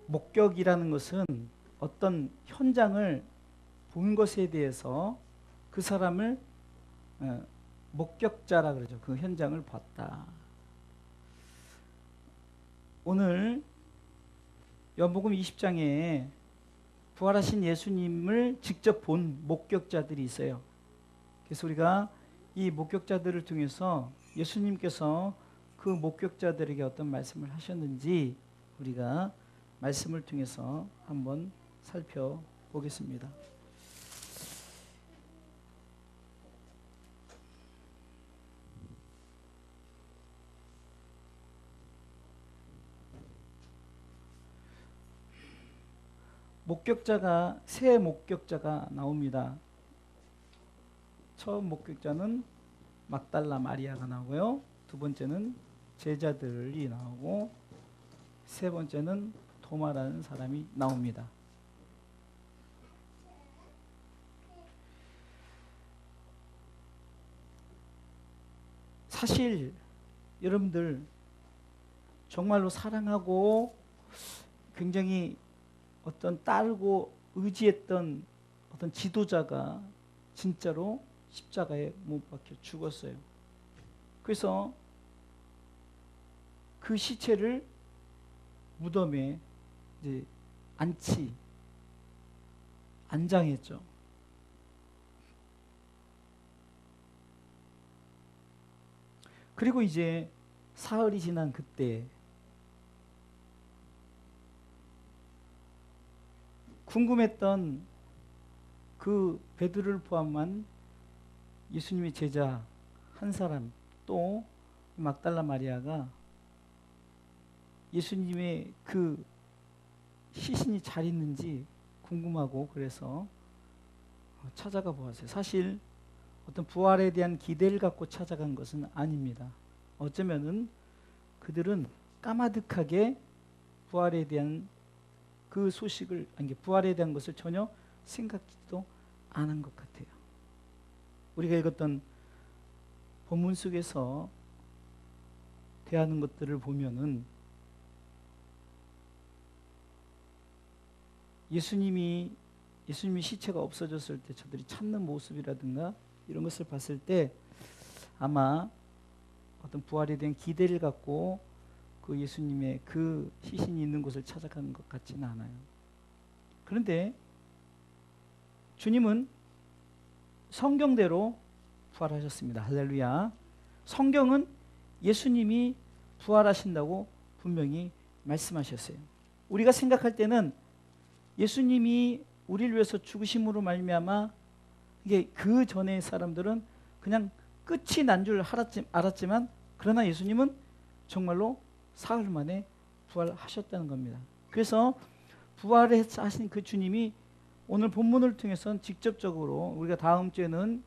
목격이라는 것은 어떤 현장을 본 것에 대해서 그 사람을 목격자라 그러죠. 그 현장을 봤다. 오늘 요한복음 20장에 부활하신 예수님을 직접 본 목격자들이 있어요. 그래서 우리가 이 목격자들을 통해서 예수님께서 그 목격자들에게 어떤 말씀을 하셨는지 우리가 말씀을 통해서 한번 살펴보겠습니다. 목격자가 세 목격자가 나옵니다. 처음 목격자는 막달라 마리아가 나오고요. 두 번째는 제자들이 나오고 세 번째는 도마라는 사람이 나옵니다. 사실 여러분들 정말로 사랑하고 굉장히 어떤 따르고 의지했던 어떤 지도자가 진짜로 십자가에 못 박혀 죽었어요. 그래서 그 시체를 무덤에 이제 안장했죠. 그리고 이제 사흘이 지난 그때 궁금했던 그 베드로를 포함한 예수님의 제자 한 사람 또 막달라 마리아가 예수님의 그 시신이 잘 있는지 궁금하고 그래서 찾아가 보았어요. 사실 어떤 부활에 대한 기대를 갖고 찾아간 것은 아닙니다. 어쩌면은 그들은 까마득하게 부활에 대한 그 소식을, 아니 부활에 대한 것을 전혀 생각지도 않은 것 같아요. 우리가 읽었던 본문 속에서 대하는 것들을 보면은 예수님이 시체가 없어졌을 때 저들이 찾는 모습이라든가 이런 것을 봤을 때 아마 어떤 부활에 대한 기대를 갖고 그 예수님의 그 시신이 있는 곳을 찾아가는 것 같지는 않아요. 그런데 주님은 성경대로 부활하셨습니다. 할렐루야. 성경은 예수님이 부활하신다고 분명히 말씀하셨어요. 우리가 생각할 때는 예수님이 우리를 위해서 죽으심으로 말미암아 이게 그 전의 사람들은 그냥 끝이 난 줄 알았지만 그러나 예수님은 정말로 사흘 만에 부활하셨다는 겁니다. 그래서 부활하신 그 주님이 오늘 본문을 통해서는 직접적으로 우리가 다음 주에는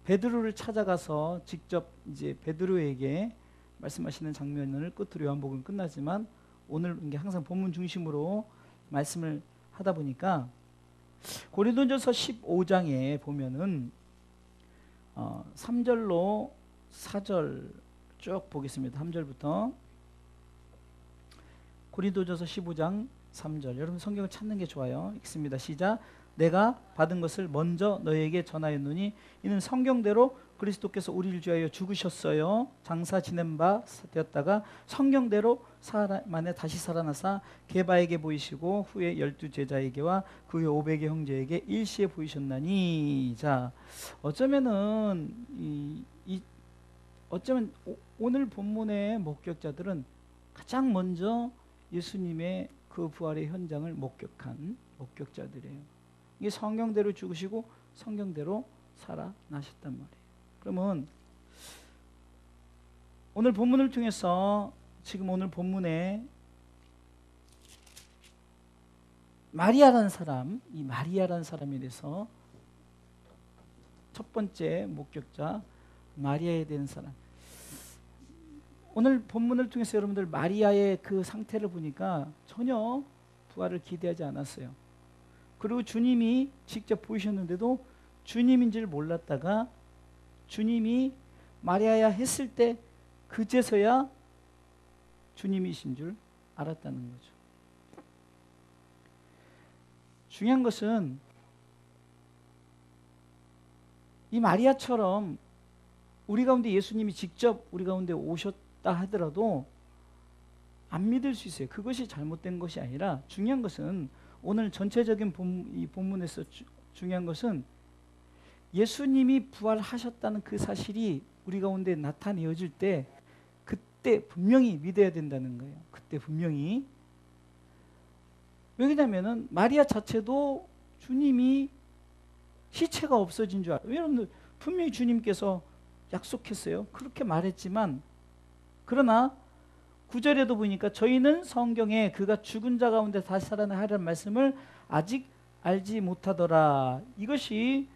베드로를 찾아가서 직접 이제 베드로에게 말씀하시는 장면을 끝으로 요한복음 끝나지만 오늘 이게 항상 본문 중심으로 말씀을 하다 보니까 고린도전서 15장에 보면은 3절로 4절 쭉 보겠습니다. 3절부터 고린도전서 15장 3절. 여러분 성경을 찾는 게 좋아요. 읽습니다. 시작. 내가 받은 것을 먼저 너희에게 전하였노니 이는 성경대로 그리스도께서 우리를 위하여 죽으셨어요. 장사 지낸 바 되었다가 성경대로 사흘 만에 다시 살아나사 게바에게 보이시고 후에 12 제자에게와 그 후에 500의 형제에게 일시에 보이셨나니. 자, 어쩌면은 어쩌면 오늘 본문의 목격자들은 가장 먼저 예수님의 그 부활의 현장을 목격한 목격자들이에요. 이게 성경대로 죽으시고 성경대로 살아나셨단 말이에요. 그러면 오늘 본문을 통해서 지금 오늘 본문에 마리아라는 사람, 이 마리아라는 사람에 대해서 첫 번째 목격자 마리아에 대한 사람. 오늘 본문을 통해서 여러분들 마리아의 그 상태를 보니까 전혀 부활을 기대하지 않았어요. 그리고 주님이 직접 보이셨는데도 주님인 줄 몰랐다가 주님이 마리아야 했을 때 그제서야 주님이신 줄 알았다는 거죠. 중요한 것은 이 마리아처럼 우리 가운데 예수님이 직접 우리 가운데 오셨다 하더라도 안 믿을 수 있어요. 그것이 잘못된 것이 아니라 중요한 것은 오늘 전체적인 이 본문에서 중요한 것은 예수님이 부활하셨다는 그 사실이 우리 가운데 나타내어질 때 그때 분명히 믿어야 된다는 거예요. 그때 분명히. 왜냐하면 마리아 자체도 주님이 시체가 없어진 줄 알아요. 왜냐하면 분명히 주님께서 약속했어요. 그렇게 말했지만 그러나 9절에도 보니까 저희는 성경에 그가 죽은 자 가운데 다시 살아나리라는 말씀을 아직 알지 못하더라. 이것이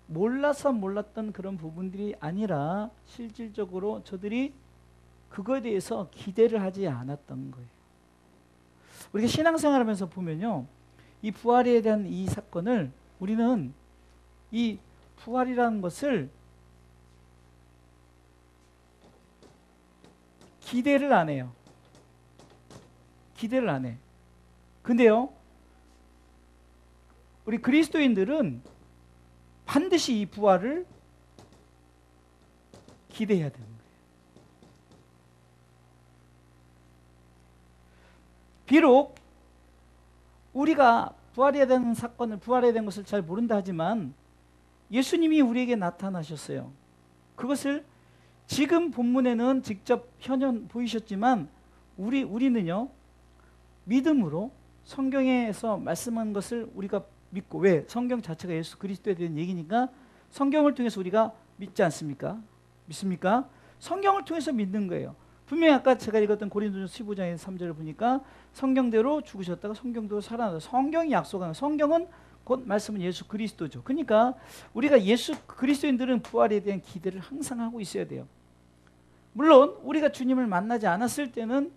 몰라서 몰랐던 그런 부분들이 아니라 실질적으로 저들이 그거에 대해서 기대를 하지 않았던 거예요. 우리가 신앙생활하면서 보면요, 이 부활에 대한 이 사건을 우리는 이 부활이라는 것을 기대를 안 해요. 기대를 안 해. 근데요, 우리 그리스도인들은 반드시 이 부활을 기대해야 되는 거예요. 비록 우리가 부활해야 되는 사건을, 부활해야 되는 것을 잘 모른다 하지만 예수님이 우리에게 나타나셨어요. 그것을 지금 본문에는 직접 현현 보이셨지만 우리는요, 믿음으로 성경에서 말씀한 것을 우리가 믿고, 왜? 성경 자체가 예수 그리스도에 대한 얘기니까 성경을 통해서 우리가 믿지 않습니까? 믿습니까? 성경을 통해서 믿는 거예요. 분명히 아까 제가 읽었던 고린도전서 15장의 3절을 보니까 성경대로 죽으셨다가 성경대로 살아나다. 성경이 약속하는, 성경은 곧 말씀은 예수 그리스도죠. 그러니까 우리가 예수 그리스도인들은 부활에 대한 기대를 항상 하고 있어야 돼요. 물론 우리가 주님을 만나지 않았을 때는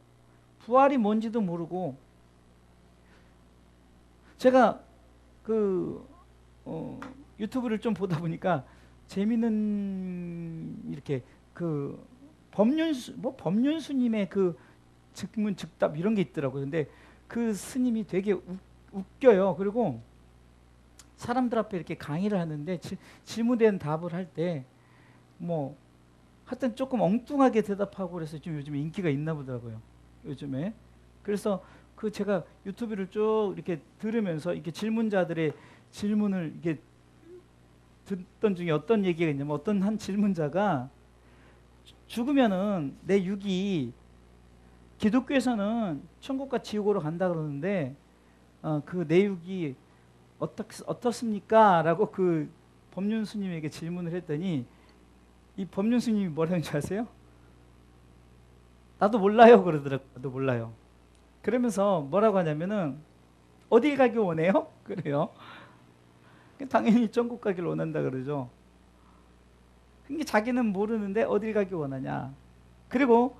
부활이 뭔지도 모르고, 제가 유튜브를 좀 보다 보니까 재미있는 이렇게 법륜스님의 그 즉문 즉답 이런 게 있더라고요. 근데 그 스님이 되게 웃겨요. 그리고 사람들 앞에 이렇게 강의를 하는데 질문에 대한 답을 할 때 뭐 하여튼 조금 엉뚱하게 대답하고 그래서 좀 요즘에 인기가 있나 보더라고요. 요즘에. 그래서 제가 유튜브를 쭉 이렇게 들으면서 이렇게 질문자들의 질문을 이렇게 듣던 중에 어떤 얘기가 있냐면, 어떤 한 질문자가 죽으면은 내 육이, 기독교에서는 천국과 지옥으로 간다 그러는데 그 내 육이 어떻습니까? 라고 그 법륜 스님에게 질문을 했더니 이 법륜 스님이 뭐라는 줄 아세요? 나도 몰라요 그러더라고요. 나도 몰라요. 그러면서 뭐라고 하냐면은 어딜 가기 원해요? 그래요. 당연히 천국 가기를 원한다 그러죠. 그러니까 자기는 모르는데 어딜 가기 원하냐. 그리고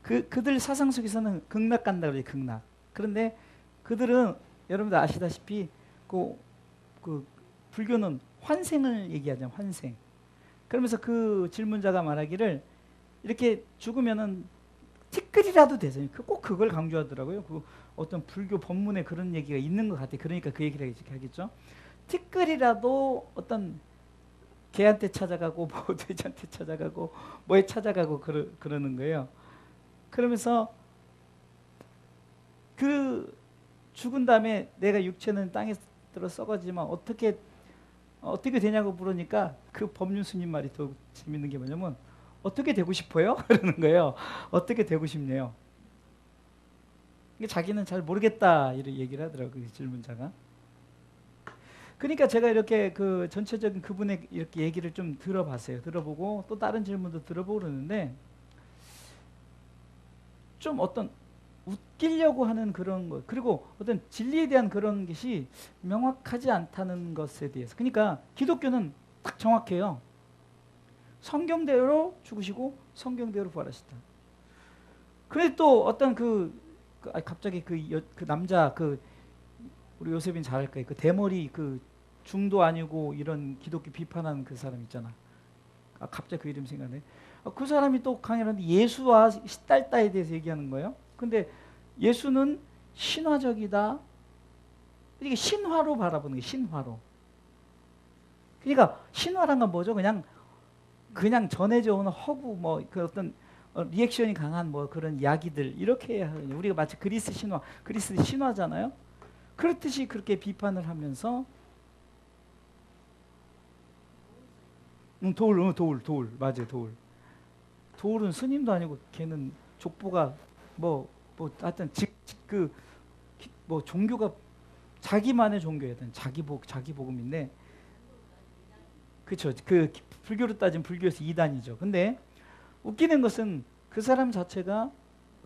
그들 사상 속에서는 극락 간다 그러죠. 극락. 그런데 그들은 여러분들 아시다시피 그 불교는 환생을 얘기하잖아요. 환생. 그러면서 그 질문자가 말하기를 이렇게 죽으면은 티끌이라도 되세요. 꼭 그걸 강조하더라고요. 그 어떤 불교 법문에 그런 얘기가 있는 것 같아요. 그러니까 그 얘기를 하겠죠. 티끌이라도 어떤 개한테 찾아가고 뭐 돼지한테 찾아가고 뭐에 찾아가고 그러는 거예요. 그러면서 그 죽은 다음에 내가 육체는 땅에 들어 썩어지만 어떻게 되냐고 물으니까 그 법륜 스님 말이 더 재밌는 게 뭐냐면, 어떻게 되고 싶어요? 그러는 거예요. 어떻게 되고 싶네요. 자기는 잘 모르겠다 이렇게 얘기를 하더라고요. 그 질문자가. 그러니까 제가 이렇게 그 전체적인 그분의 이렇게 얘기를 좀 들어봤어요. 들어보고 또 다른 질문도 들어보고 그러는데, 좀 어떤 웃기려고 하는 그런 것, 그리고 어떤 진리에 대한 그런 것이 명확하지 않다는 것에 대해서. 그러니까 기독교는 딱 정확해요. 성경대로 죽으시고 성경대로 부활하시다. 그런데 또 어떤 갑자기 그 남자, 우리 요셉인 잘 알 거예요. 그 대머리 중도 아니고 이런 기독교 비판하는 그 사람 있잖아. 갑자기 그 이름 생각나네. 그 사람이 또 강의를 하는데 예수와 시달다에 대해서 얘기하는 거예요. 근데 예수는 신화적이다. 이게 신화로 바라보는 게 신화로. 그러니까 신화란 건 뭐죠? 그냥 전해져 오는 허구 뭐 그 어떤 리액션이 강한 뭐 그런 이야기들 이렇게 해야 하거든요. 우리가 마치 그리스 신화잖아요. 그렇듯이 그렇게 비판을 하면서 돌 맞아요. 돌은 스님도 아니고 걔는 족보가 뭐 하여튼 뭐 종교가 자기만의 종교예요. 자기 복음인데 그렇죠. 그 불교로 따지면 불교에서 이단이죠. 근데 웃기는 것은 그 사람 자체가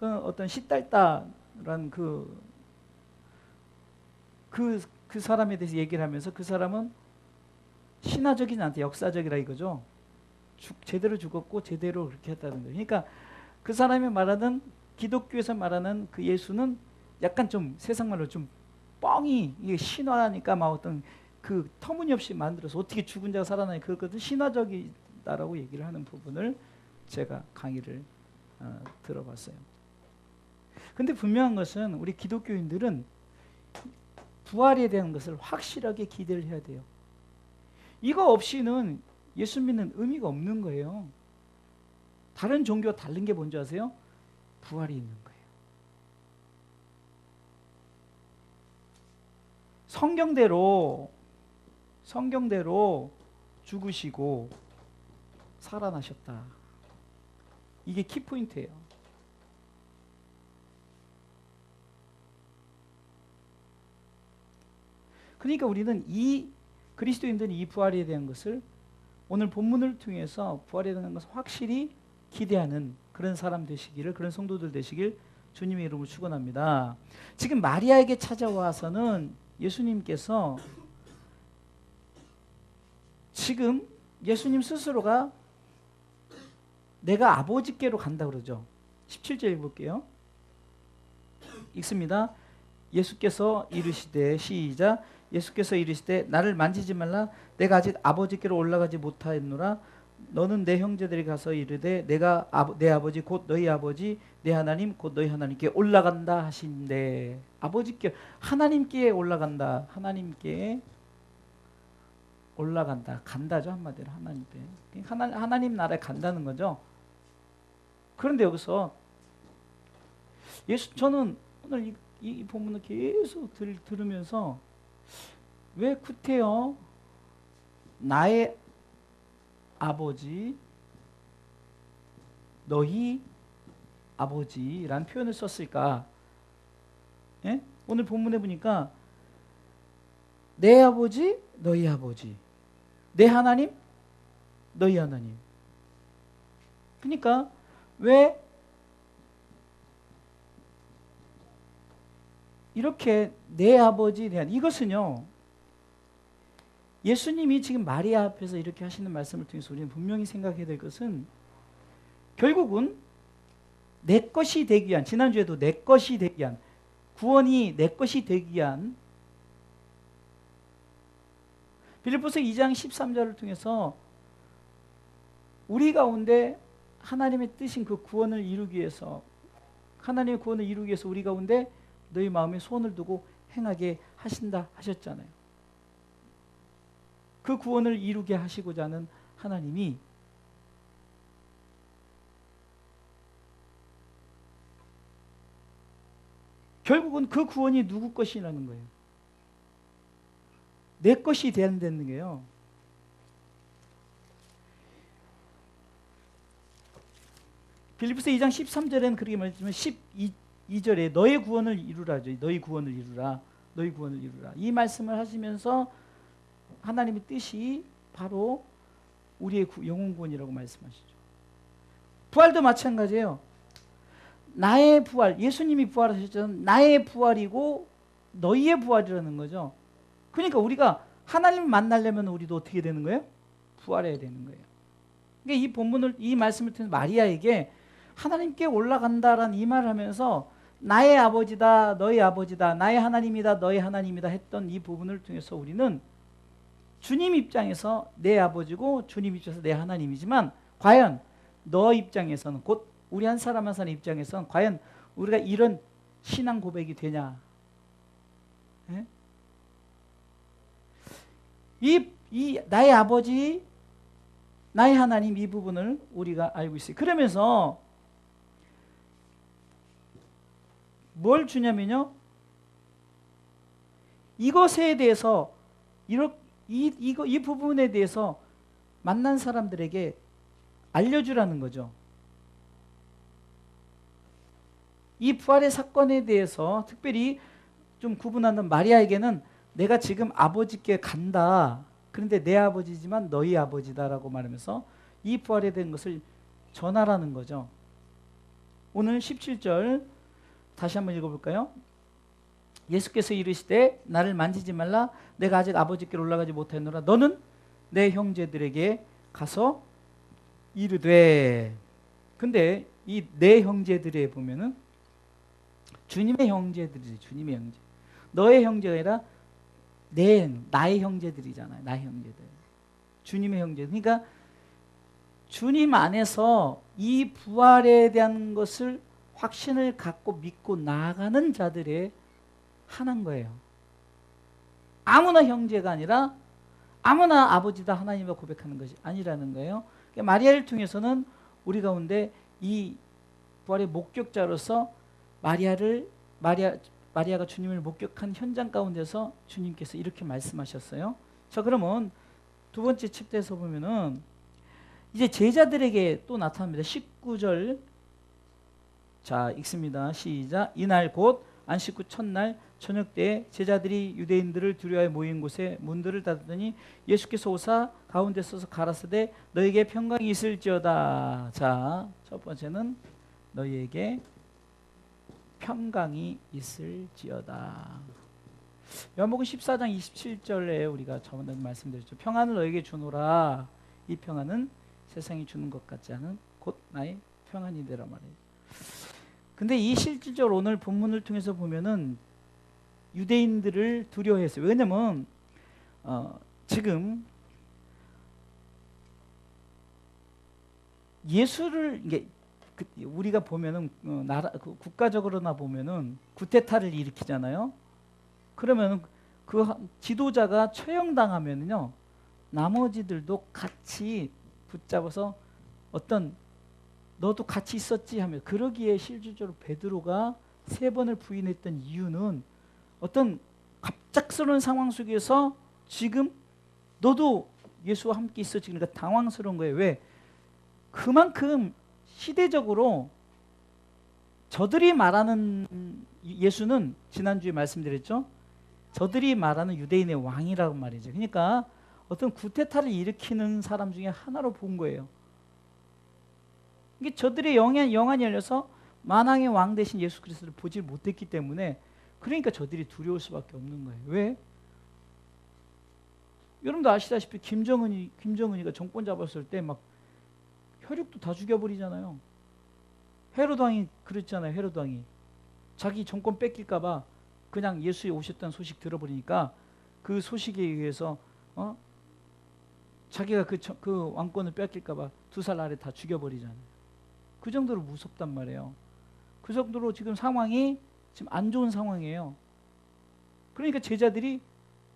어떤 시달다라는 그 사람에 대해서 얘기를 하면서 그 사람은 신화적이지 않다, 역사적이라 이거죠. 제대로 죽었고 제대로 그렇게 했다는 거예요. 그러니까 그 사람이 말하는 기독교에서 말하는 그 예수는 약간 좀 세상 말로 좀 뻥이 이게 신화니까 막 어떤 그 터무니없이 만들어서 어떻게 죽은 자가 살아나니 그것도 신화적이다라고 얘기를 하는 부분을 제가 강의를 들어봤어요. 근데 분명한 것은 우리 기독교인들은 부활에 대한 것을 확실하게 기대를 해야 돼요. 이거 없이는 예수 믿는 의미가 없는 거예요. 다른 종교와 다른 게 뭔지 아세요? 부활이 있는 거예요. 성경대로 죽으시고 살아나셨다. 이게 키포인트예요. 그러니까 우리는 그리스도인들은 이 부활에 대한 것을 오늘 본문을 통해서 부활에 대한 것을 확실히 기대하는 그런 사람 되시기를, 그런 성도들 되시길 주님의 이름으로 축원합니다. 지금 마리아에게 찾아와서는 예수님께서 지금 예수님 스스로가 내가 아버지께로 간다 그러죠. 17절 읽어볼게요. 읽습니다. 예수께서 이르시되 시작. 예수께서 이르시되 나를 만지지 말라. 내가 아직 아버지께로 올라가지 못하였노라. 너는 내 형제들이 가서 이르되 내가 내 아버지 곧 너희 아버지 내 하나님 곧 너희 하나님께 올라간다 하신대. 아버지께 하나님께 올라간다. 하나님께 올라간다. 간다죠. 한마디로 하나님께. 하나님 나라에 간다는 거죠. 그런데 여기서 저는 오늘 이 본문을 계속 들으면서 왜 구태여 나의 아버지 너희 아버지라는 표현을 썼을까? 예? 오늘 본문에 보니까 내 아버지 너희 아버지 내 하나님 너희 하나님. 그러니까 왜 이렇게 내 아버지 이것은요 예수님이 지금 마리아 앞에서 이렇게 하시는 말씀을 통해서 우리는 분명히 생각해야 될 것은 결국은 내 것이 되기 위한, 지난주에도 내 것이 되기 위한, 구원이 내 것이 되기 위한 빌립보서 2장 13절을 통해서 우리 가운데 하나님의 뜻인 그 구원을 이루기 위해서, 하나님의 구원을 이루기 위해서 우리 가운데 너희 마음에 소원을 두고 행하게 하신다 하셨잖아요. 그 구원을 이루게 하시고자 하는 하나님이 결국은 그 구원이 누구 것이라는 거예요. 내 것이 된다는 거예요. 빌립보서 2장 13절에는 그렇게 말했지만 12절에 너의 구원을 이루라죠. 너희 구원을 이루라. 너희 구원을 이루라. 이 말씀을 하시면서 하나님의 뜻이 바로 우리의 영혼 구원이라고 말씀하시죠. 부활도 마찬가지예요. 나의 부활, 예수님이 부활하셨잖아요. 나의 부활이고 너희의 부활이라는 거죠. 그러니까 우리가 하나님을 만나려면 우리도 어떻게 되는 거예요? 부활해야 되는 거예요. 그러니까 이 말씀을 통해서 마리아에게 하나님께 올라간다라는 이 말을 하면서 나의 아버지다, 너희 아버지다, 나의 하나님이다, 너희 하나님이다 했던 이 부분을 통해서 우리는 주님 입장에서 내 아버지고 주님 입장에서 내 하나님이지만 과연 너 입장에서는, 곧 우리 한 사람 한 사람 입장에서는 과연 우리가 이런 신앙 고백이 되냐? 예? 이 나의 아버지, 나의 하나님, 이 부분을 우리가 알고 있어요. 그러면서 뭘 주냐면요, 이것에 대해서 이 부분에 대해서 만난 사람들에게 알려주라는 거죠. 이 부활의 사건에 대해서 특별히 좀 구분하는 마리아에게는 내가 지금 아버지께 간다. 그런데 내 아버지지만 너희 아버지다라고 말하면서 이 부활에 대한 것을 전하라는 거죠. 오늘 17절 다시 한번 읽어볼까요? 예수께서 이르시되 나를 만지지 말라. 내가 아직 아버지께로 올라가지 못하노라. 너는 내 형제들에게 가서 이르되. 근데 이 내 형제들에 보면은 주님의 형제들이지. 주님의 형제. 너의 형제가 아니라 나의 형제들이잖아요. 나의 형제들. 주님의 형제. 그러니까 주님 안에서 이 부활에 대한 것을 확신을 갖고 믿고 나아가는 자들의 하나인 거예요. 아무나 형제가 아니라 아무나 아버지다 하나님을 고백하는 것이 아니라는 거예요. 그러니까 마리아를 통해서는 우리 가운데 이 부활의 목격자로서 마리아가 주님을 목격한 현장 가운데서 주님께서 이렇게 말씀하셨어요. 자, 그러면 두 번째 챕터에서 보면은 이제 제자들에게 또 나타납니다. 19절. 자, 읽습니다. 시작. 이날 곧 안식 후 첫날 저녁 때에 제자들이 유대인들을 두려워해 모인 곳에 문들을 닫았더니 예수께서 오사 가운데 서서 가라사대 너에게 평강이 있을지어다. 자, 첫 번째는 너희에게 평강이 있을지어다. 요한복음 14장 27절에 우리가 저번에 말씀드렸죠. 평안을 너에게 주노라. 이 평안은 세상이 주는 것 같지 않은 곧 나의 평안이되라 말이에요. 근데 이 실질적으로 오늘 본문을 통해서 보면은 유대인들을 두려워했어요. 왜냐면 지금 예수를 이게 우리가 보면은 국가적으로나 보면은 구테타를 일으키잖아요. 그러면은 그 지도자가 처형당하면요, 나머지들도 같이 붙잡아서 너도 같이 있었지 하며, 그러기에 실질적으로 베드로가 3번을 부인했던 이유는 어떤 갑작스러운 상황 속에서 지금 너도 예수와 함께 있었지. 그러니까 당황스러운 거예요. 왜? 그만큼 시대적으로 저들이 말하는 예수는 지난주에 말씀드렸죠. 저들이 말하는 유대인의 왕이라고 말이죠. 그러니까 어떤 구테타를 일으키는 사람 중에 하나로 본 거예요. 이게 저들의 영안이 열려서 만왕의 왕 대신 예수 그리스도를 보지 못했기 때문에, 그러니까 저들이 두려울 수밖에 없는 거예요. 왜? 여러분도 아시다시피 김정은이가 정권 잡았을 때 막 혈육도 다 죽여버리잖아요. 헤로드 왕이 그랬잖아요. 헤로드 왕이 자기 정권 뺏길까 봐 그냥 예수에 오셨다는 소식 들어버리니까 그 소식에 의해서 자기가 그 왕권을 뺏길까 봐 2살 아래 다 죽여버리잖아요. 그 정도로 무섭단 말이에요. 그 정도로 지금 상황이 지금 안 좋은 상황이에요. 그러니까 제자들이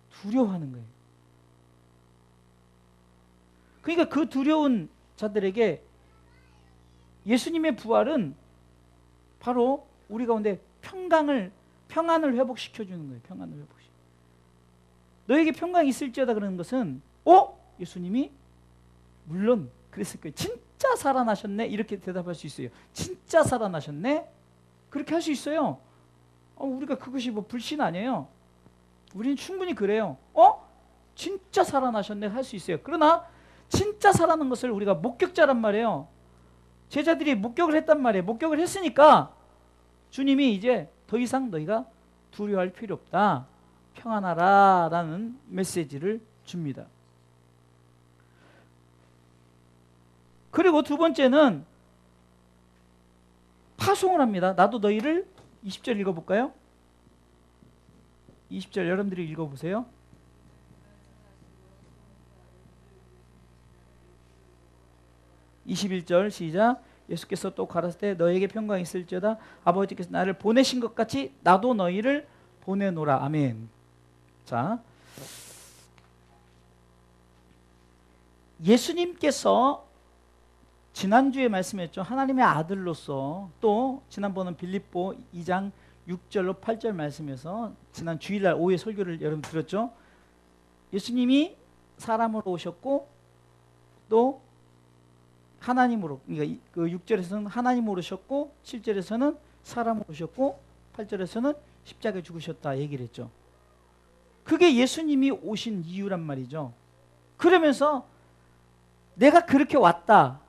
두려워하는 거예요. 그러니까 그 두려운 자들에게 예수님의 부활은 바로 우리 가운데 평안을 회복시켜주는 거예요. 평안을 회복시켜. 너에게 평강이 있을지어다 그러는 것은 예수님이 물론 그랬을 거예요. 진짜 살아나셨네? 이렇게 대답할 수 있어요. 진짜 살아나셨네? 그렇게 할 수 있어요. 우리가 그것이 뭐 불신 아니에요. 우리는 충분히 그래요. 진짜 살아나셨네? 할 수 있어요. 그러나 진짜 살아난 것을 우리가 목격자란 말이에요. 제자들이 목격을 했단 말이에요. 목격을 했으니까 주님이 이제 더 이상 너희가 두려워할 필요 없다. 평안하라 라는 메시지를 줍니다. 그리고 두 번째는 파송을 합니다. 나도 너희를 20절 읽어볼까요? 20절 여러분들이 읽어보세요. (21절) 시작. 예수께서 또 가라사대 너에게 평강이 있을지어다 아버지께서 나를 보내신 것 같이 나도 너희를 보내노라. 아멘. 자, 예수님께서 지난주에 말씀했죠. 하나님의 아들로서, 또 지난번은 빌립보 2장 6절로 8절 말씀에서 지난 주일날 오후에 설교를 여러분 들었죠. 예수님이 사람으로 오셨고 또 하나님으로, 그러니까 그 6절에서는 하나님으로 오셨고 7절에서는 사람으로 오셨고 8절에서는 십자가에 죽으셨다 얘기를 했죠. 그게 예수님이 오신 이유란 말이죠. 그러면서 내가 그렇게 왔다,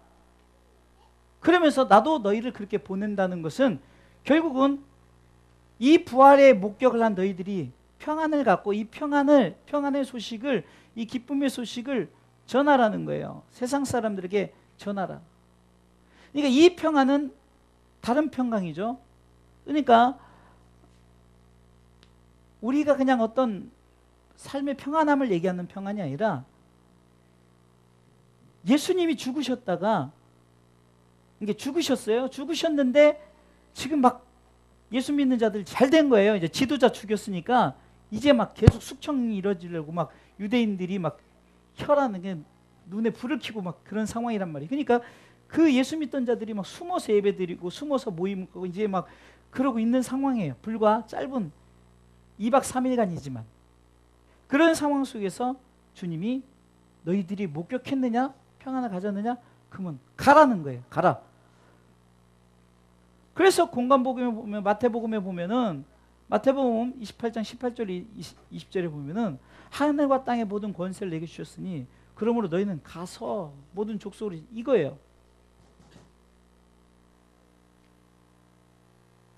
그러면서 나도 너희를 그렇게 보낸다는 것은 결국은 이 부활의 목격을 한 너희들이 평안을 갖고 이 평안의 소식을, 이 기쁨의 소식을 전하라는 거예요. 세상 사람들에게 전하라. 그러니까 이 평안은 다른 평강이죠. 그러니까 우리가 그냥 어떤 삶의 평안함을 얘기하는 평안이 아니라 예수님이 죽으셨다가, 이게 죽으셨어요. 죽으셨는데 지금 막 예수 믿는 자들 잘 된 거예요. 이제 지도자 죽였으니까 이제 막 계속 숙청이 이루어지려고 막 유대인들이 막 혈하는 게 눈에 불을 켜고 막 그런 상황이란 말이에요. 그러니까 그 예수 믿던 자들이 막 숨어서 예배드리고 숨어서 모임하고 이제 막 그러고 있는 상황이에요. 불과 짧은 2박 3일간이지만 그런 상황 속에서 주님이 너희들이 목격했느냐? 평안을 가졌느냐? 그러면 가라는 거예요. 가라. 그래서 공관복음에 보면, 마태복음에 보면은, 마태복음 28장 18절 20절에 보면은 하늘과 땅의 모든 권세를 내게 주셨으니 그러므로 너희는 가서 모든 족속으로, 이거예요.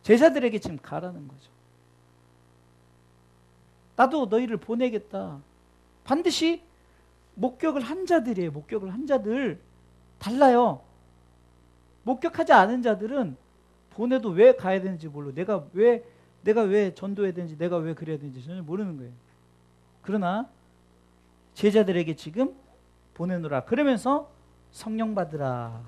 제자들에게 지금 가라는 거죠. 나도 너희를 보내겠다. 반드시 목격을 한 자들이에요. 목격을 한 자들. 달라요. 목격하지 않은 자들은 보내도 왜 가야 되는지 몰라. 내가 왜 전도해야 되는지, 내가 왜 그래야 되는지 전혀 모르는 거예요. 그러나 제자들에게 지금 보내노라. 그러면서 성령 받으라.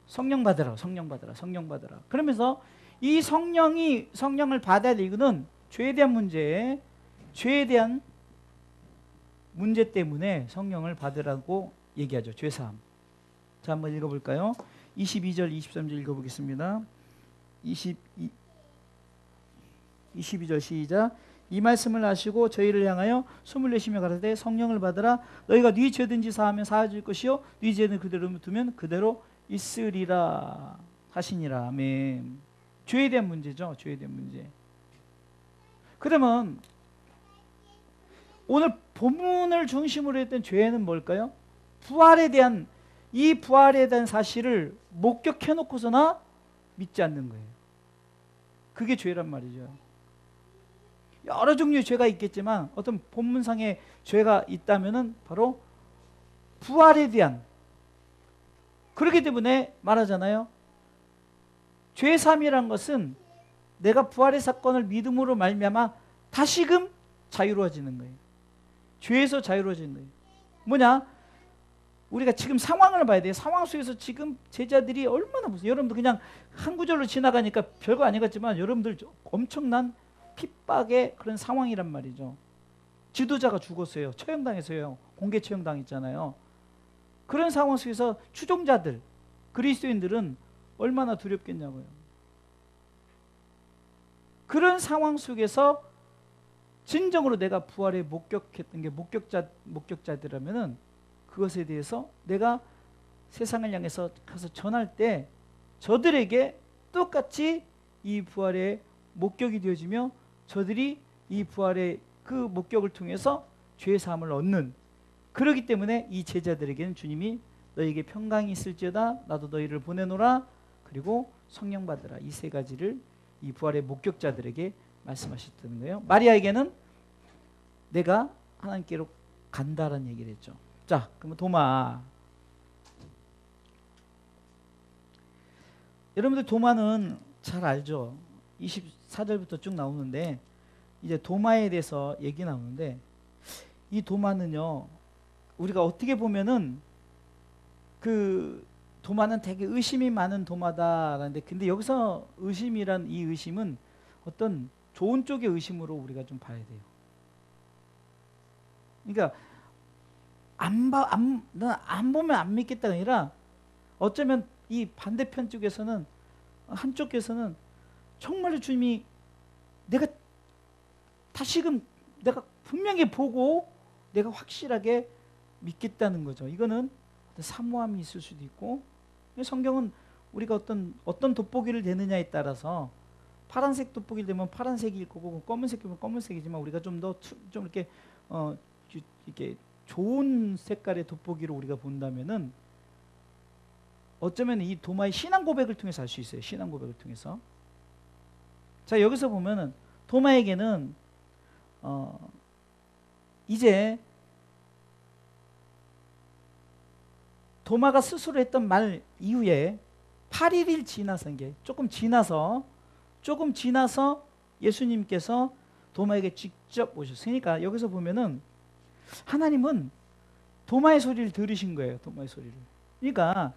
성령 받으라. 성령 받으라. 성령 받으라. 그러면서 이 성령을 받아야 될 이유는 죄에 대한 문제 때문에 성령을 받으라고 얘기하죠. 죄사함. 자, 한번 읽어볼까요? 22절 23절 읽어보겠습니다. 22절 시작. 이 말씀을 하시고 저희를 향하여 숨을 내쉬며 가라사대 성령을 받으라. 너희가 네 죄든지 사하면 사해질 것이요 네 죄는 그대로 두면 그대로 있으리라 하시니라. 아멘. 죄에 대한 문제죠. 죄에 대한 문제. 그러면 오늘 본문을 중심으로 했던 죄는 뭘까요? 이 부활에 대한 사실을 목격해 놓고서나 믿지 않는 거예요. 그게 죄란 말이죠. 여러 종류의 죄가 있겠지만 어떤 본문상의 죄가 있다면은 바로 부활에 대한, 그렇기 때문에 말하잖아요. 죄사함이란 것은 내가 부활의 사건을 믿음으로 말미암아 다시금 자유로워지는 거예요. 죄에서 자유로워지는 거예요. 뭐냐? 우리가 지금 상황을 봐야 돼요. 상황 속에서 지금 제자들이 얼마나 무서워요. 여러분들 그냥 한 구절로 지나가니까 별거 아니겠지만 여러분들 엄청난 핍박의 그런 상황이란 말이죠. 지도자가 죽었어요. 처형당했어요. 공개 처형당했잖아요. 그런 상황 속에서 추종자들, 그리스도인들은 얼마나 두렵겠냐고요. 그런 상황 속에서 진정으로 내가 부활에 목격했던 게 목격자들이라면은 그것에 대해서 내가 세상을 향해서 가서 전할 때 저들에게 똑같이 이 부활의 목격이 되어지며 저들이 이 부활의 그 목격을 통해서 죄 사함을 얻는, 그렇기 때문에 이 제자들에게는 주님이 너희에게 평강이 있을지어다 나도 너희를 보내노라 그리고 성령 받으라, 이 세 가지를 이 부활의 목격자들에게 말씀하셨다는 거예요. 마리아에게는 내가 하나님께로 간다라는 얘기를 했죠. 자, 그러면 도마. 여러분들 도마는 잘 알죠. 24절부터 쭉 나오는데 이제 도마에 대해서 얘기 나오는데 이 도마는요 우리가 어떻게 보면은 그 도마는 되게 의심이 많은 도마다라는데, 근데 여기서 의심이란 이 의심은 어떤 좋은 쪽의 의심으로 우리가 좀 봐야 돼요. 그러니까 안 보면 안 믿겠다가 아니라, 어쩌면 이 반대편 쪽에서는, 한쪽에서는 정말로 주님이 내가 다시금 내가 분명히 보고 내가 확실하게 믿겠다는 거죠. 이거는 사모함이 있을 수도 있고, 성경은 우리가 어떤 돋보기를 대느냐에 따라서 파란색 돋보기를 대면 파란색일 거고, 검은색이면 검은색이지만, 우리가 좀 이렇게 이렇게 좋은 색깔의 돋보기로 우리가 본다면은, 어쩌면 이 도마의 신앙 고백을 통해서 알 수 있어요. 신앙 고백을 통해서. 자, 여기서 보면은 도마에게는 이제 도마가 스스로 했던 말 이후에 8일이 지나서, 게 조금 지나서 예수님께서 도마에게 직접 오셨으니까, 여기서 보면은 하나님은 도마의 소리를 들으신 거예요. 도마의 소리를. 그러니까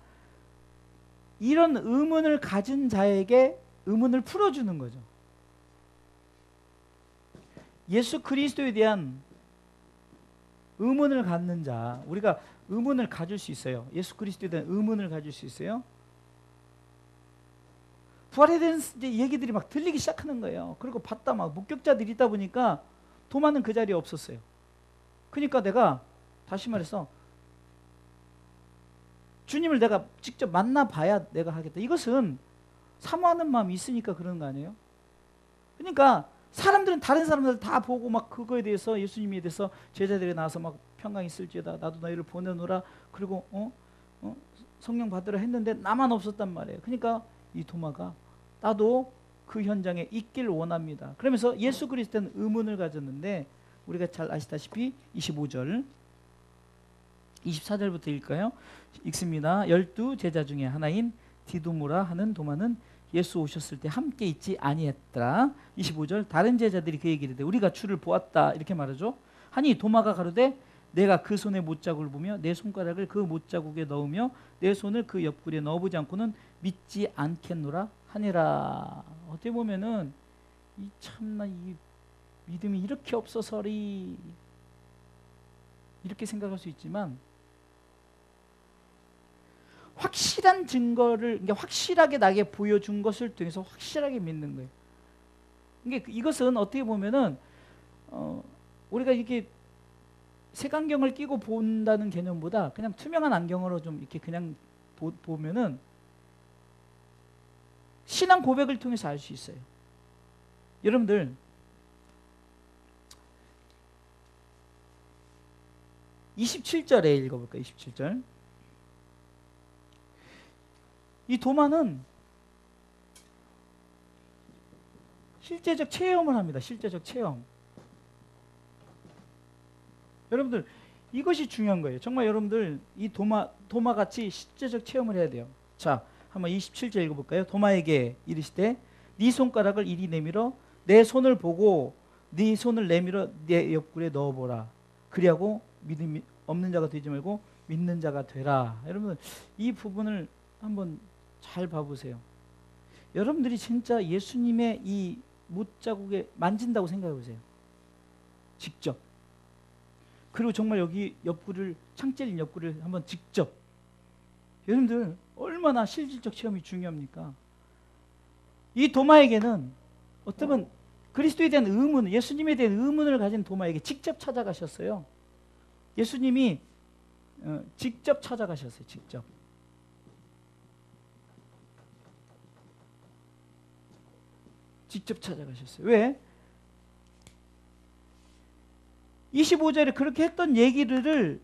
이런 의문을 가진 자에게 의문을 풀어주는 거죠. 예수 그리스도에 대한 의문을 갖는 자, 우리가 의문을 가질 수 있어요. 예수 그리스도에 대한 의문을 가질 수 있어요. 부활에 대한 얘기들이 막 들리기 시작하는 거예요. 그리고 봤다, 막 목격자들이 있다 보니까 도마는 그 자리에 없었어요. 그러니까 내가 다시 말해서 주님을 내가 직접 만나봐야 내가 하겠다. 이것은 사모하는 마음이 있으니까 그런 거 아니에요? 그러니까 사람들은, 다른 사람들 다 보고 막 그거에 대해서, 예수님에 대해서 제자들이 나와서 막 평강 있을지어다, 나도 너희를 보내노라, 그리고 성령 받으라 했는데 나만 없었단 말이에요. 그러니까 이 도마가 나도 그 현장에 있길 원합니다. 그러면서 예수 그리스도는 의문을 가졌는데, 우리가 잘 아시다시피 25절 24절부터 읽을까요? 읽습니다. 12 제자 중에 하나인 디두모라 하는 도마는 예수 오셨을 때 함께 있지 아니했더라. 25절 다른 제자들이 그에게 이르되 우리가 주를 보았다, 이렇게 말하죠. 하니 도마가 가로되 내가 그 손의 못자국을 보며 내 손가락을 그 못자국에 넣으며 내 손을 그 옆구리에 넣어보지 않고는 믿지 않겠노라 하니라. 어떻게 보면은 참나 이 믿음이 이렇게 없어서리, 이렇게 생각할 수 있지만, 확실한 증거를, 그러니까 확실하게 나에게 보여준 것을 통해서 확실하게 믿는 거예요. 그러니까 이것은 어떻게 보면은 우리가 이렇게 색안경을 끼고 본다는 개념보다 그냥 투명한 안경으로 좀 이렇게 그냥 보면은 신앙 고백을 통해서 알 수 있어요. 여러분들 27절에 읽어볼까요? 27절. 이 도마는 실제적 체험을 합니다. 실제적 체험. 여러분들 이것이 중요한 거예요. 정말 여러분들 이 도마같이 실제적 체험을 해야 돼요. 자, 한번 27절 읽어볼까요? 도마에게 이르시되 네 손가락을 이리 내밀어 내 손을 보고 네 손을 내밀어 내 옆구리에 넣어보라. 그리하고 믿음이 없는 자가 되지 말고 믿는 자가 되라. 여러분 이 부분을 한번 잘 봐보세요. 여러분들이 진짜 예수님의 이 못자국에 만진다고 생각해 보세요. 직접. 그리고 정말 여기 옆구리를, 창 찔린 옆구리를 한번 직접. 여러분들 얼마나 실질적 체험이 중요합니까? 이 도마에게는 어쩌면 그리스도에 대한 의문, 예수님에 대한 의문을 가진 도마에게 직접 찾아가셨어요. 예수님이 직접 찾아가셨어요. 직접. 직접 찾아가셨어요. 왜? 25절에 그렇게 했던 얘기를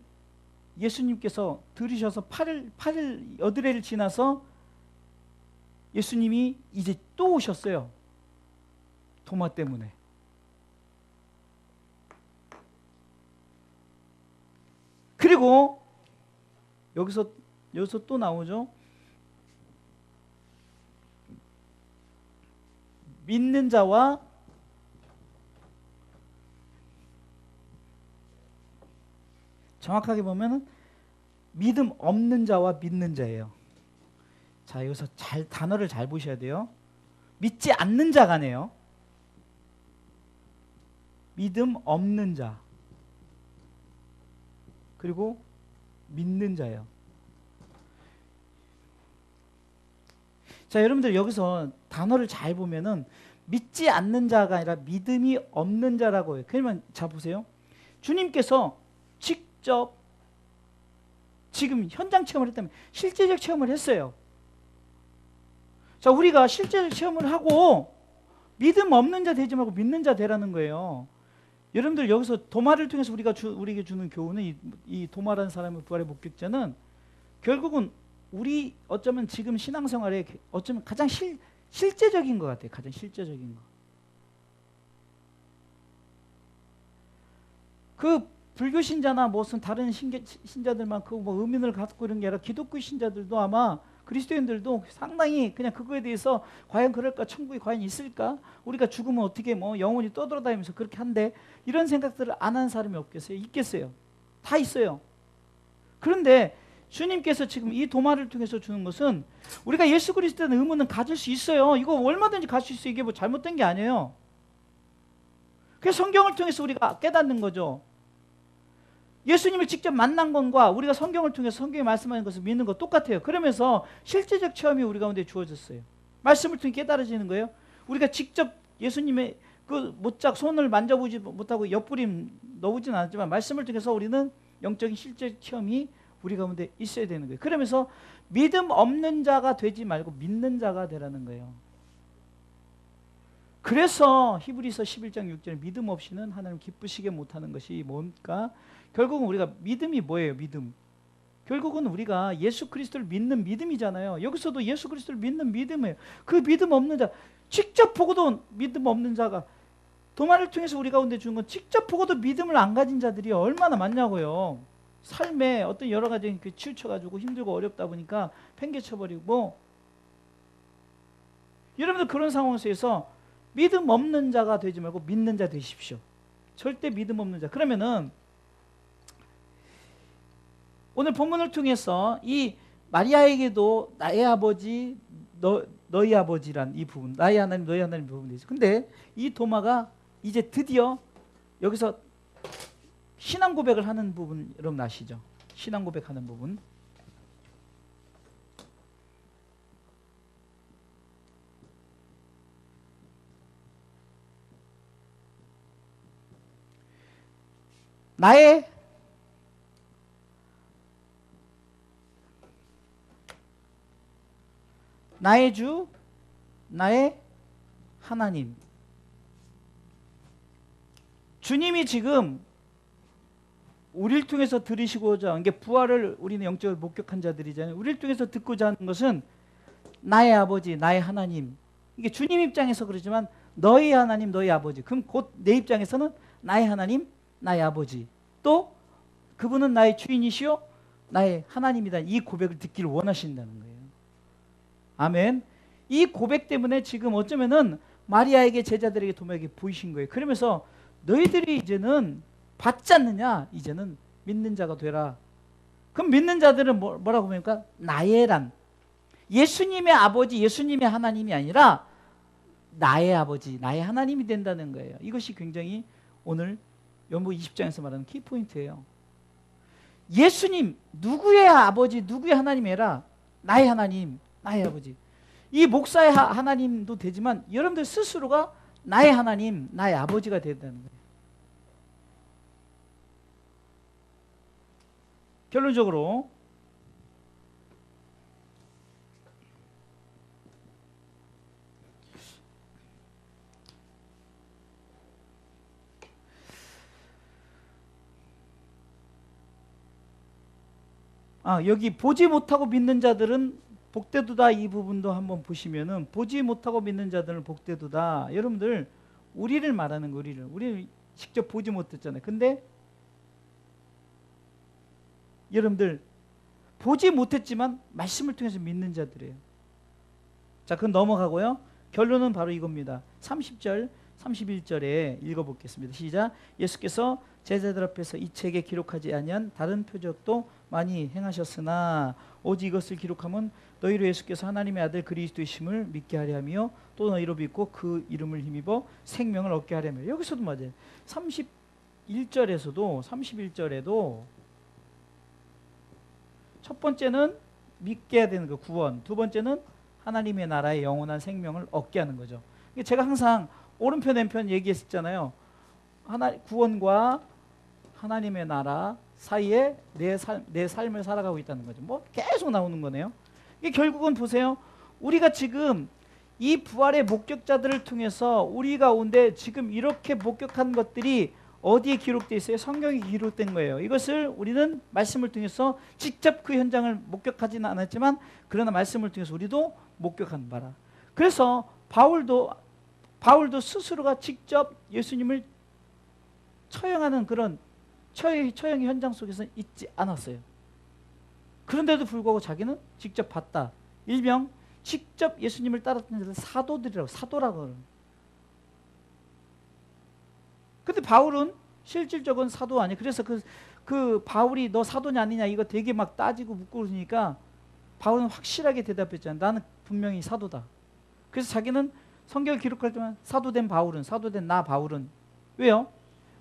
예수님께서 들으셔서 8일 여드레를 지나서 예수님이 이제 또 오셨어요. 도마 때문에. 그리고 여기서 또 나오죠. 믿는 자와 정확하게 보면은 믿음 없는 자와 믿는 자예요. 자, 여기서 단어를 잘 보셔야 돼요. 믿지 않는 자가네요. 믿음 없는 자. 그리고 믿는 자예요. 자, 여러분들 여기서 단어를 잘 보면은 믿지 않는 자가 아니라 믿음이 없는 자라고 해요. 그러면 자 보세요. 주님께서 직접 지금 현장 체험을 했다면 실제적 체험을 했어요. 자, 우리가 실제적 체험을 하고 믿음 없는 자 되지 말고 믿는 자 되라는 거예요. 여러분들 여기서 도마를 통해서 우리에게 주는 교훈은 이 도마라는 사람의 부활의 목격자는 결국은 우리 어쩌면 지금 신앙생활에 어쩌면 가장 실제적인 것 같아요. 가장 실제적인 거. 그 불교 신자나 무슨 다른 신자들만 그 뭐 의문을 갖고 이런 게 아니라 기독교 신자들도 아마 그리스도인들도 상당히 그냥 그거에 대해서 과연 그럴까? 천국이 과연 있을까? 우리가 죽으면 어떻게 뭐 영혼이 떠돌아다니면서 그렇게 한대? 이런 생각들을 안 하는 사람이 없겠어요? 있겠어요? 다 있어요. 그런데 주님께서 지금 이 도마를 통해서 주는 것은 우리가 예수 그리스도에 대한 의문은 가질 수 있어요. 이거 얼마든지 가질 수 있어요. 이게 뭐 잘못된 게 아니에요. 그래서 성경을 통해서 우리가 깨닫는 거죠. 예수님을 직접 만난 것과 우리가 성경을 통해서 성경이 말씀하는 것을 믿는 것 똑같아요. 그러면서 실제적 체험이 우리 가운데 주어졌어요. 말씀을 통해 깨달아지는 거예요. 우리가 직접 예수님의 그 못작 손을 만져보지 못하고 옆구림 넣어보진 않았지만 말씀을 통해서 우리는 영적인 실제 체험이 우리 가운데 있어야 되는 거예요. 그러면서 믿음 없는 자가 되지 말고 믿는 자가 되라는 거예요. 그래서 히브리서 11장 6절에 믿음 없이는 하나님 기쁘시게 못하는 것이 뭡니까? 결국은 우리가 믿음이 뭐예요? 믿음. 결국은 우리가 예수 그리스도를 믿는 믿음이잖아요. 여기서도 예수 그리스도를 믿는 믿음이에요. 그 믿음 없는 자, 직접 보고도 믿음 없는 자가 도마를 통해서 우리 가운데 주는 건 직접 보고도 믿음을 안 가진 자들이 얼마나 많냐고요. 삶에 어떤 여러 가지 치우쳐가지고 힘들고 어렵다 보니까 팽개쳐버리고 여러분들 그런 상황에서 믿음 없는 자가 되지 말고 믿는 자 되십시오. 절대 믿음 없는 자. 그러면은 오늘 본문을 통해서 이 마리아에게도 나의 아버지, 너희 아버지란 이 부분, 나의 하나님, 너희 하나님 부분이 있어요. 근데 이 도마가 이제 드디어 여기서 신앙 고백을 하는 부분 여러분 아시죠? 신앙 고백하는 부분. 나의 주, 나의 하나님. 주님이 지금 우리를 통해서 들으시고자 하는 게 부활을 우리는 영적으로 목격한 자들이잖아요. 우리를 통해서 듣고자 하는 것은 나의 아버지, 나의 하나님. 이게 주님 입장에서 그러지만 너희 하나님, 너희 아버지. 그럼 곧 내 입장에서는 나의 하나님, 나의 아버지. 또 그분은 나의 주인이시요 나의 하나님이다. 이 고백을 듣기를 원하신다는 거예요. 아멘. 이 고백 때문에 지금 어쩌면은 마리아에게 제자들에게 도마에게 보이신 거예요. 그러면서 너희들이 이제는 받지 않느냐? 이제는 믿는 자가 되라. 그럼 믿는 자들은 뭐라고 합니까? 나의란. 예수님의 아버지, 예수님의 하나님이 아니라 나의 아버지, 나의 하나님이 된다는 거예요. 이것이 굉장히 오늘 연보 20장에서 말하는 키포인트예요. 예수님, 누구의 아버지, 누구의 하나님이 아니라 나의 하나님, 나의 아버지. 이 목사의 하나님도 되지만 여러분들 스스로가 나의 하나님, 나의 아버지가 된다는 거예요. 결론적으로 여기 보지 못하고 믿는 자들은 복되도다. 이 부분도 한번 보시면은 보지 못하고 믿는 자들은 복되도다. 여러분들 우리를 말하는 거, 우리를 직접 보지 못했잖아요. 근데 여러분들 보지 못했지만 말씀을 통해서 믿는 자들이에요. 자, 그건 넘어가고요. 결론은 바로 이겁니다. 30절 31절에 읽어보겠습니다. 시작. 예수께서 제자들 앞에서 이 책에 기록하지 아니한 다른 표적도 많이 행하셨으나 오직 이것을 기록하면 너희로 예수께서 하나님의 아들 그리스도이심을 믿게 하려 하며 또 너희로 믿고 그 이름을 힘입어 생명을 얻게 하려 하며. 여기서도 맞아요. 31절에도 첫 번째는 믿게 해야 되는 거 구원, 두 번째는 하나님의 나라의 영원한 생명을 얻게 하는 거죠. 제가 항상 오른편 왼편 얘기했었잖아요. 구원과 하나님의 나라 사이에 내 삶을 살아가고 있다는 거죠. 뭐 계속 나오는 거네요. 이게 결국은 보세요. 우리가 지금 이 부활의 목격자들을 통해서 우리 가운데 지금 이렇게 목격한 것들이 어디에 기록되어 있어요? 성경에 기록된 거예요. 이것을 우리는 말씀을 통해서 직접 그 현장을 목격하지는 않았지만 그러나 말씀을 통해서 우리도 목격한 바라. 그래서 바울도 스스로가 직접 예수님을 처형하는 그런 처형의 현장 속에서 있지 않았어요. 그런데도 불구하고 자기는 직접 봤다. 일명 직접 예수님을 따랐던 자들 사도라고. 근데 바울은 실질적인 사도 아니에요. 그래서 그 바울이 너 사도냐 아니냐 이거 되게 막 따지고 묻고 그러니까 바울은 확실하게 대답했잖아요. 나는 분명히 사도다. 그래서 자기는 성경을 기록할 때만 사도된 나 바울은 왜요?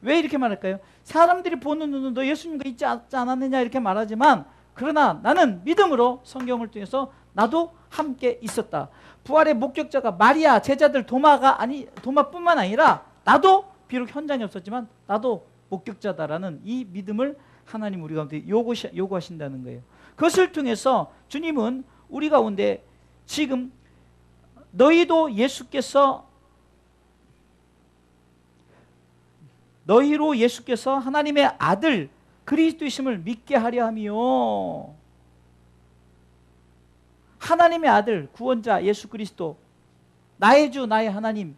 왜 이렇게 말할까요? 사람들이 보는 눈은 너 예수님과 있지 않았느냐 이렇게 말하지만 그러나 나는 믿음으로 성경을 통해서 나도 함께 있었다. 부활의 목격자가 마리아, 제자들, 도마뿐만 아니라 나도 비록 현장에 없었지만 나도 목격자다라는 이 믿음을 하나님 우리 가운데 요구하신다는 거예요. 그것을 통해서 주님은 우리 가운데 지금 너희로 예수께서 하나님의 아들 그리스도이심을 믿게 하려 하며 하나님의 아들 구원자 예수 그리스도 나의 주 나의 하나님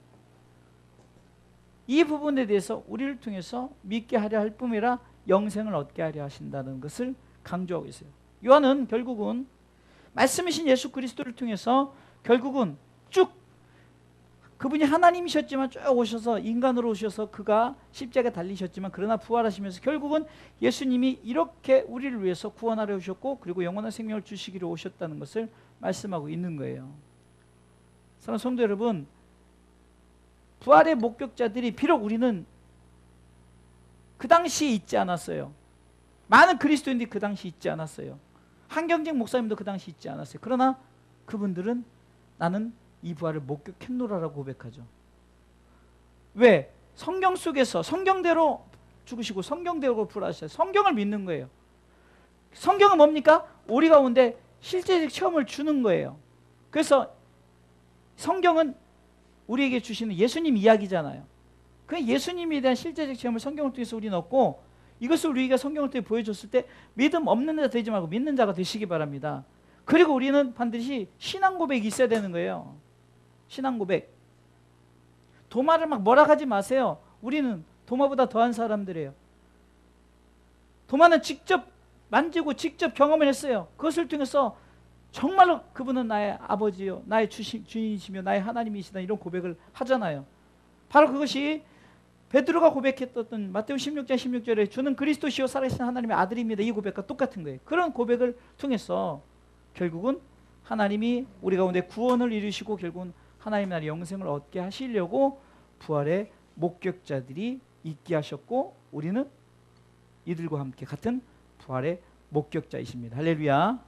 이 부분에 대해서 우리를 통해서 믿게 하려 할 뿐이라 영생을 얻게 하려 하신다는 것을 강조하고 있어요. 요한은 결국은 말씀이신 예수 그리스도를 통해서 결국은 쭉 그분이 하나님이셨지만 쭉 오셔서 인간으로 오셔서 그가 십자가에 달리셨지만 그러나 부활하시면서 결국은 예수님이 이렇게 우리를 위해서 구원하려 오셨고 그리고 영원한 생명을 주시기로 오셨다는 것을 말씀하고 있는 거예요. 사랑하는 성도 여러분, 부활의 목격자들이 비록 우리는 그 당시에 있지 않았어요. 많은 그리스도인들이 그 당시에 있지 않았어요. 한경직 목사님도 그 당시에 있지 않았어요. 그러나 그분들은 나는 이 부활을 목격했노라라고 고백하죠. 왜? 성경 속에서 성경대로 죽으시고 성경대로 부활하셨어요. 성경을 믿는 거예요. 성경은 뭡니까? 우리 가운데 실제적 체험을 주는 거예요. 그래서 성경은 우리에게 주시는 예수님 이야기잖아요. 그 예수님에 대한 실제적 체험을 성경을 통해서 우리는 얻고 이것을 우리가 성경을 통해 보여줬을 때 믿음 없는 자 되지 말고 믿는 자가 되시기 바랍니다. 그리고 우리는 반드시 신앙 고백이 있어야 되는 거예요. 신앙 고백. 도마를 막 뭐라 하지 마세요. 우리는 도마보다 더한 사람들이에요. 도마는 직접 만지고 직접 경험을 했어요. 그것을 통해서 정말로 그분은 나의 아버지요 나의 주인이시며 나의 하나님이시다 이런 고백을 하잖아요. 바로 그것이 베드로가 고백했던 마태복음 16장 16절에 주는 그리스도시요 살아계신 하나님의 아들입니다. 이 고백과 똑같은 거예요. 그런 고백을 통해서 결국은 하나님이 우리 가운데 구원을 이루시고 결국은 하나님 나라의 영생을 얻게 하시려고 부활의 목격자들이 있게 하셨고 우리는 이들과 함께 같은 부활의 목격자이십니다. 할렐루야.